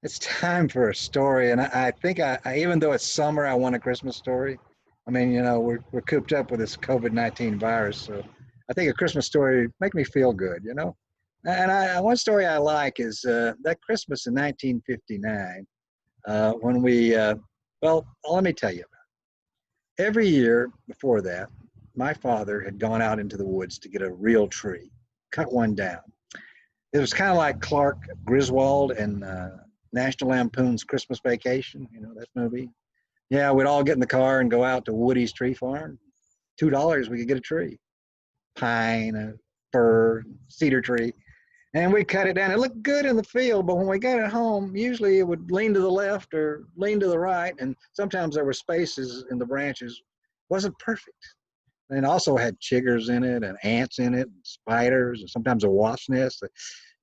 It's time for a story, and I think even though it's summer, I want a Christmas story. I mean, we're cooped up with this COVID-19 virus, so I think a Christmas story make me feel good, you know. And one story I like is that Christmas in 1959 when well, let me tell you about it. Every year before that, my father had gone out into the woods to get a real tree, cut one down. It was kind of like Clark Griswold and National Lampoon's Christmas Vacation, that movie. Yeah, we'd all get in the car and go out to Woody's Tree Farm. $2, we could get a tree, pine, a fir, cedar tree, and we'd cut it down. It looked good in the field, but when we got it home, usually it would lean to the left or lean to the right, and sometimes there were spaces in the branches. It wasn't perfect. And it also had chiggers in it and ants in it, and spiders, and sometimes a wasp nest.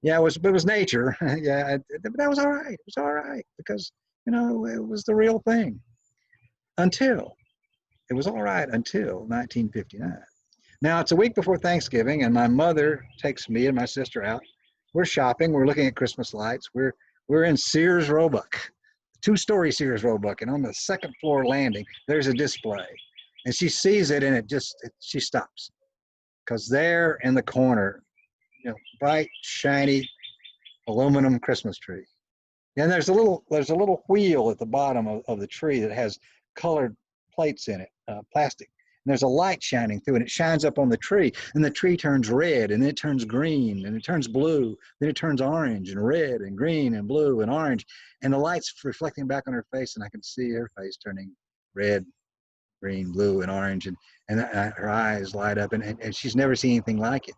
Yeah, it was nature. Yeah, but that was all right. It was all right because it was the real thing. Until it was all right until 1959. Now it's a week before Thanksgiving, and my mother takes me and my sister out. We're shopping. We're looking at Christmas lights. We're in Sears Roebuck, two-story Sears Roebuck, and on the second floor landing there's a display, and she sees it, and she stops because there in the corner, bright, shiny aluminum Christmas tree. And there's a little wheel at the bottom of the tree that has colored plates in it, plastic. And there's a light shining through, and it shines up on the tree, and the tree turns red, and then it turns green, and it turns blue, then it turns orange and red and green and blue and orange, and the light's reflecting back on her face, and I can see her face turning red, green, blue, and orange, and her eyes light up, and she's never seen anything like it.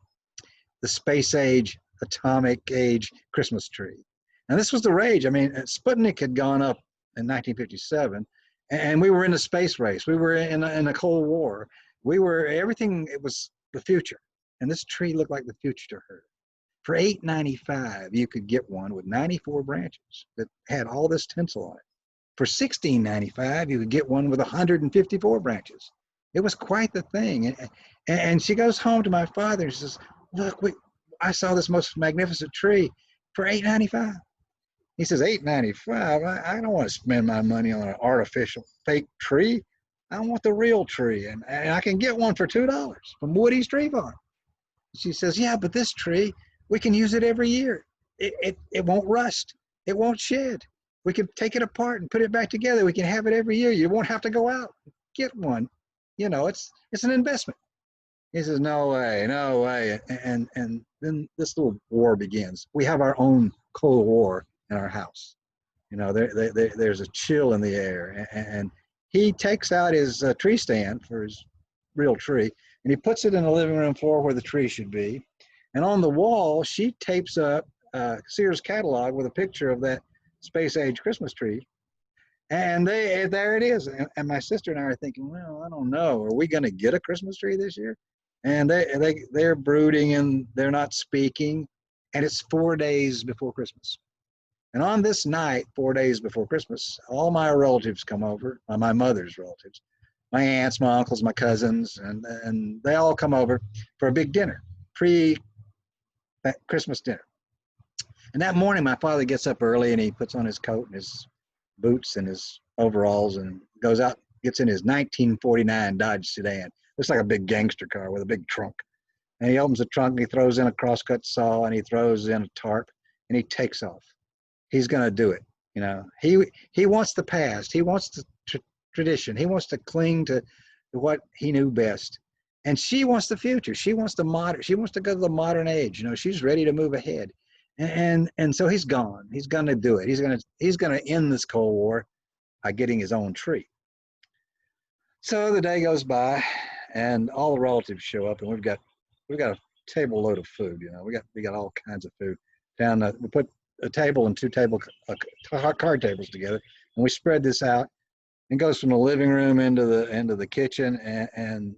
The space age, atomic age Christmas tree. Now this was the rage. I mean, Sputnik had gone up in 1957, and we were in a space race. We were in a Cold War. Everything, it was the future. And this tree looked like the future to her. For $8.95, you could get one with 94 branches that had all this tinsel on it. For $16.95, you could get one with 154 branches. It was quite the thing. And she goes home to my father and says, look, I saw this most magnificent tree for $8.95. He says, $8.95? I don't want to spend my money on an artificial fake tree. I want the real tree, and I can get one for $2 from Woody's Tree Farm. She says, yeah, but this tree, we can use it every year. It won't rust. It won't shed. We can take it apart and put it back together. We can have it every year. You won't have to go out and get one. It's an investment. He says, no way, no way. And then this little war begins. We have our own Cold War in our house. There's a chill in the air. And he takes out his tree stand for his real tree, and he puts it in the living room floor where the tree should be. And on the wall, she tapes up Sears catalog with a picture of that space age Christmas tree. And there it is. And my sister and I are thinking, well, I don't know. Are we going to get a Christmas tree this year? And they're brooding, and they're not speaking. And it's 4 days before Christmas. And on this night, 4 days before Christmas, all my relatives come over, my mother's relatives, my aunts, my uncles, my cousins, and they all come over for a big dinner, pre-Christmas dinner. And that morning, my father gets up early, and he puts on his coat and his boots and his overalls and goes out, gets in his 1949 Dodge sedan. Looks like a big gangster car with a big trunk. And he opens the trunk, and he throws in a crosscut saw, and he throws in a tarp, and he takes off. He's going to do it. He wants the past. He wants the tradition. He wants to cling to what he knew best. And she wants the future. She wants the modern. She wants to go to the modern age. She's ready to move ahead. And so he's gone. He's going to do it. He's going to end this Cold War by getting his own tree. So the day goes by, and all the relatives show up, and we've got a table load of food. We got all kinds of food down. We put a table and two card tables together, and we spread this out. It goes from the living room into the kitchen, and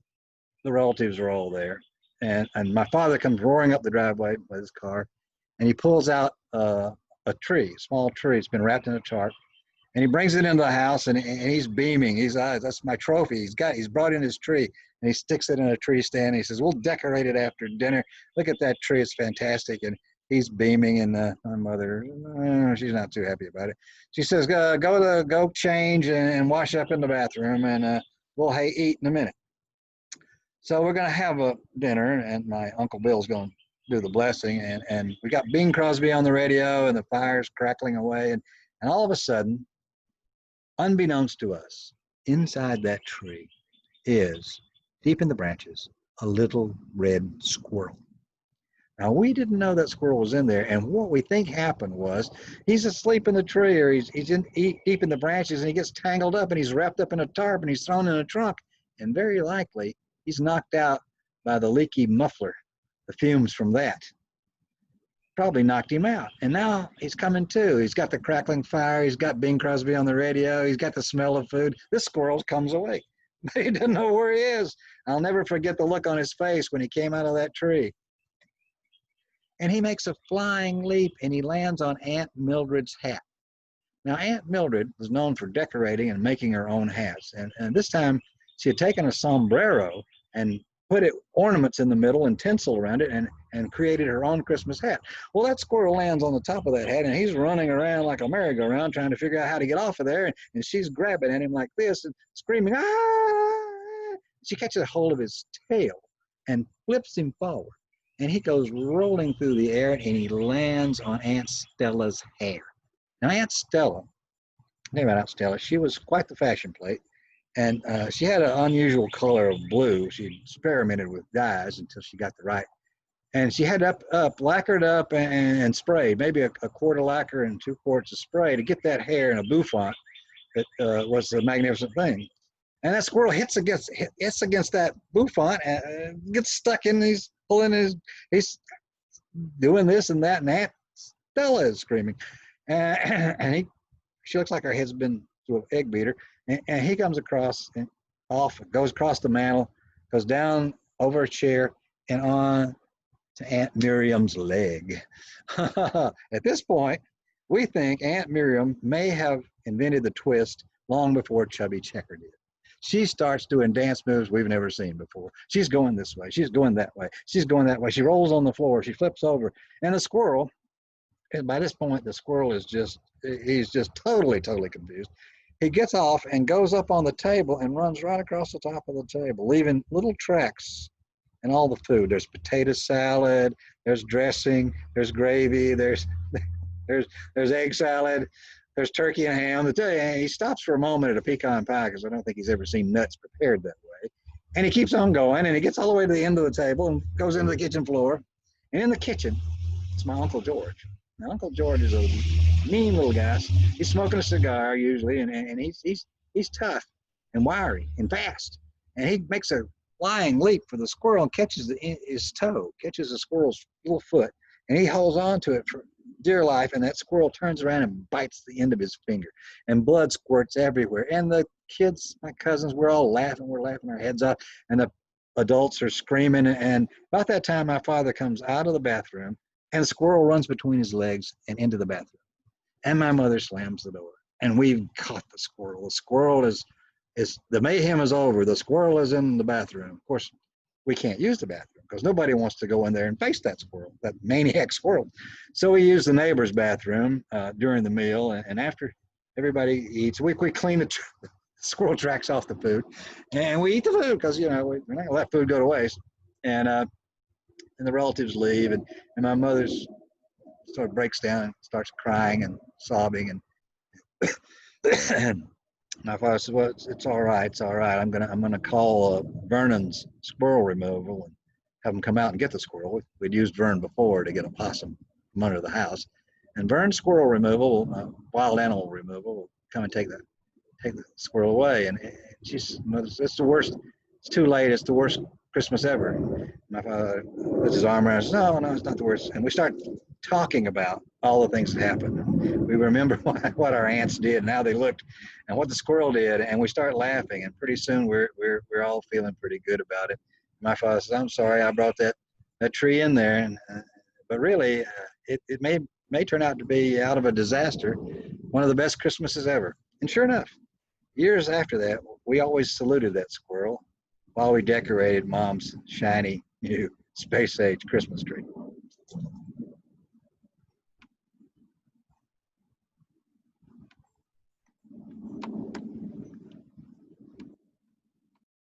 the relatives are all there. And my father comes roaring up the driveway with his car, and he pulls out a small tree. It's been wrapped in a tarp, and he brings it into the house, and he's beaming. He's, that's my trophy. He's brought in his tree, and he sticks it in a tree stand. And he says, we'll decorate it after dinner. Look at that tree. It's fantastic. And he's beaming, and my mother, she's not too happy about it. She says, go change and wash up in the bathroom, and we'll eat in a minute. So we're going to have a dinner, and my Uncle Bill's going to do the blessing, and we got Bing Crosby on the radio, and the fire's crackling away, and all of a sudden, unbeknownst to us, inside that tree is, deep in the branches, a little red squirrel. Now, we didn't know that squirrel was in there, and what we think happened was he's asleep in the tree, or he's deep in the branches, and he gets tangled up, and he's wrapped up in a tarp, and he's thrown in a trunk, and very likely he's knocked out by the leaky muffler, the fumes from that. Probably knocked him out, and now he's coming to. He's got the crackling fire, he's got Bing Crosby on the radio, he's got the smell of food. This squirrel comes awake, but he doesn't know where he is. I'll never forget the look on his face when he came out of that tree. And he makes a flying leap, and he lands on Aunt Mildred's hat. Now, Aunt Mildred was known for decorating and making her own hats, and this time she had taken a sombrero and put ornaments in the middle and tinsel around it, and created her own Christmas hat. Well, that squirrel lands on the top of that hat, and he's running around like a merry-go-round trying to figure out how to get off of there, and she's grabbing at him like this and screaming, ah! She catches a hold of his tail and flips him forward, and he goes rolling through the air, and he lands on Aunt Stella's hair. Now, Aunt Stella, name Aunt Stella, she was quite the fashion plate, and she had an unusual color of blue. She experimented with dyes until she got the right. And she had lacquered up and sprayed, maybe a quart of lacquer and 2 quarts of spray to get that hair in a bouffant that was a magnificent thing. And that squirrel hits against that bouffant and gets stuck in. He's he's doing this and that, and Aunt Stella is screaming, and she looks like her head's been to an egg beater, and he comes across and goes across the mantel, goes down over a chair and on to Aunt Miriam's leg. At this point, we think Aunt Miriam may have invented the twist long before Chubby Checker did. She starts doing dance moves we've never seen before. She's going this way. She's going that way. She's going that way. She rolls on the floor. She flips over. And the squirrel, and by this point, the squirrel he's just totally confused. He gets off and goes up on the table and runs right across the top of the table, leaving little tracks in all the food. There's potato salad, there's dressing, there's gravy, there's egg salad, there's turkey and ham. And he stops for a moment at a pecan pie because I don't think he's ever seen nuts prepared that way. And he keeps on going, and he gets all the way to the end of the table and goes into the kitchen floor. And in the kitchen, it's my Uncle George. Now, Uncle George is a mean little guy. He's smoking a cigar usually, and he's tough and wiry and fast. And he makes a flying leap for the squirrel and catches his toe, catches the squirrel's little foot, and he holds on to it for dear life, and that squirrel turns around and bites the end of his finger, and blood squirts everywhere. And the kids, my cousins, we're all laughing. We're laughing our heads off, and the adults are screaming. And about that time, my father comes out of the bathroom, and the squirrel runs between his legs and into the bathroom. And my mother slams the door, and we've caught the squirrel. The squirrel is the mayhem is over. The squirrel is in the bathroom. Of course, we can't use the bathroom because nobody wants to go in there and face that squirrel, that maniac squirrel. So we use the neighbor's bathroom during the meal, and after everybody eats, we clean the squirrel tracks off the food, and we eat the food because we're not gonna let food go to waste. And the relatives leave, and my mother sort of breaks down and starts crying and sobbing, and my father says, "Well, it's all right. It's all right. I'm gonna call Vernon's squirrel removal and have them come out and get the squirrel. We'd used Vern before to get a possum from under the house, and Vern's squirrel removal, wild animal removal, will come and take the squirrel away." And she's, "It's the worst. It's too late. It's the worst Christmas ever." My father puts his arm around us. No, it's not the worst. And we start talking about all the things that happened. We remember what our aunts did and how they looked and what the squirrel did, and we start laughing, and pretty soon we're all feeling pretty good about it. My father says, "I'm sorry I brought that tree in there," but really it may turn out to be, out of a disaster, one of the best Christmases ever. And sure enough, years after that, we always saluted that squirrel while we decorated Mom's shiny new space age Christmas tree.